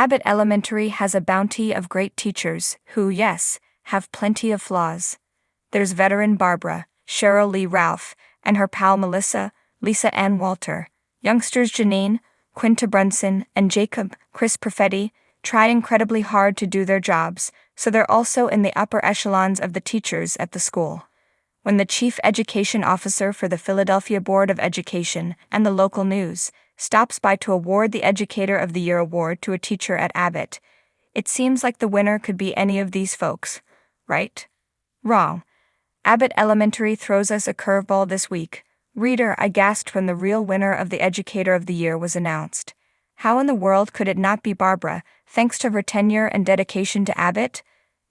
Abbott Elementary has a bounty of great teachers who, yes, have plenty of flaws. There's veteran Barbara, Cheryl Lee Ralph, and her pal Melissa, Lisa Ann Walter. Youngsters Janine, Quinta Brunson, and Jacob, Chris Perfetti, try incredibly hard to do their jobs, so they're also in the upper echelons of the teachers at the school. When the chief education officer for the Philadelphia Board of Education and the local news stops by to award the Educator of the Year award to a teacher at Abbott, it seems like the winner could be any of these folks, right? Wrong. Abbott Elementary throws us a curveball this week. Reader, I gasped when the real winner of the Educator of the Year was announced. How in the world could it not be Barbara, thanks to her tenure and dedication to Abbott?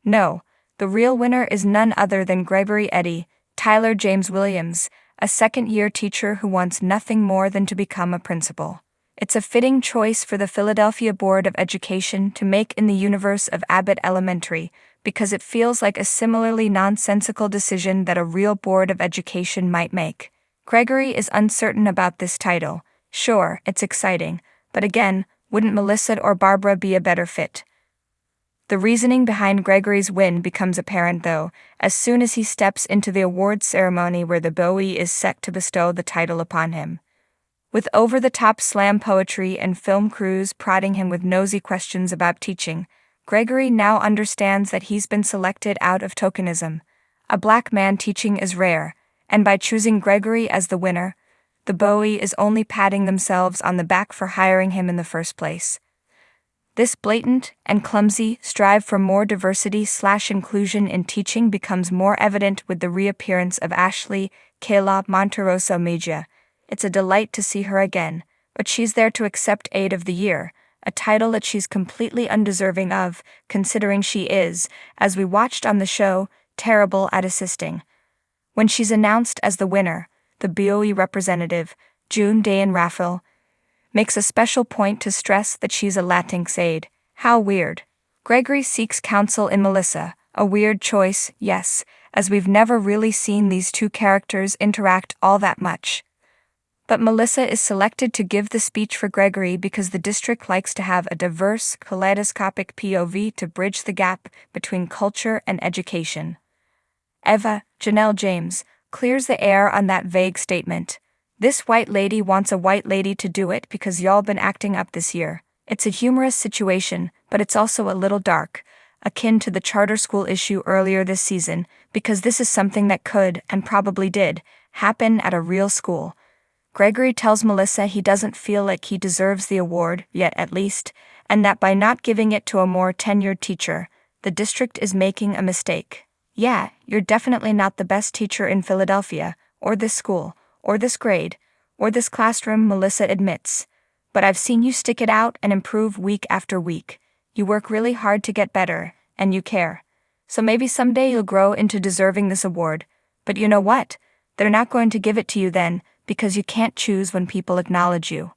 No, the real winner is none other than Gregory Eddy, Tyler James Williams, a second-year teacher who wants nothing more than to become a principal. It's a fitting choice for the Philadelphia Board of Education to make in the universe of Abbott Elementary, because it feels like a similarly nonsensical decision that a real Board of Education might make. Gregory is uncertain about this title. Sure, it's exciting, but again, wouldn't Melissa or Barbara be a better fit? The reasoning behind Gregory's win becomes apparent, though, as soon as he steps into the awards ceremony where the Bowie is set to bestow the title upon him. With over-the-top slam poetry and film crews prodding him with nosy questions about teaching, Gregory now understands that he's been selected out of tokenism. A black man teaching is rare, and by choosing Gregory as the winner, the Bowie is only patting themselves on the back for hiring him in the first place. This blatant and clumsy strive for more diversity/inclusion in teaching becomes more evident with the reappearance of Ashley Kayla Monterosa Mejia. It's a delight to see her again, but she's there to accept Aide of the Year, a title that she's completely undeserving of, considering she is, as we watched on the show, terrible at assisting. When she's announced as the winner, the BOE representative, June Dayan Raphael, makes a special point to stress that she's a Latinx aide. How weird. Gregory seeks counsel in Melissa, a weird choice, yes, as we've never really seen these two characters interact all that much. But Melissa is selected to give the speech for Gregory because the district likes to have a diverse, kaleidoscopic POV to bridge the gap between culture and education. Eva, Janelle James, clears the air on that vague statement. This white lady wants a white lady to do it because y'all been acting up this year. It's a humorous situation, but it's also a little dark, akin to the charter school issue earlier this season, because this is something that could, and probably did, happen at a real school. Gregory tells Melissa he doesn't feel like he deserves the award, yet at least, and that by not giving it to a more tenured teacher, the district is making a mistake. Yeah, you're definitely not the best teacher in Philadelphia, or this school, or this grade, or this classroom, Melissa admits. But I've seen you stick it out and improve week after week. You work really hard to get better, and you care. So maybe someday you'll grow into deserving this award. But you know what? They're not going to give it to you then, because you can't choose when people acknowledge you.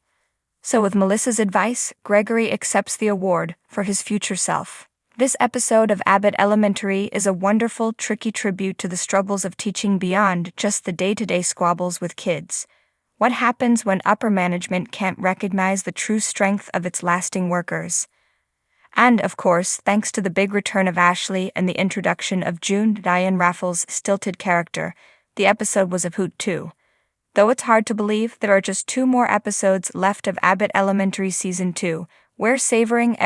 So with Melissa's advice, Gregory accepts the award for his future self. This episode of Abbott Elementary is a wonderful, tricky tribute to the struggles of teaching beyond just the day-to-day squabbles with kids. What happens when upper management can't recognize the true strength of its lasting workers? And, of course, thanks to the big return of Ashley and the introduction of June Dayan Raphael's stilted character, the episode was a hoot too. Though it's hard to believe, there are just 2 more episodes left of Abbott Elementary Season 2. We're savoring every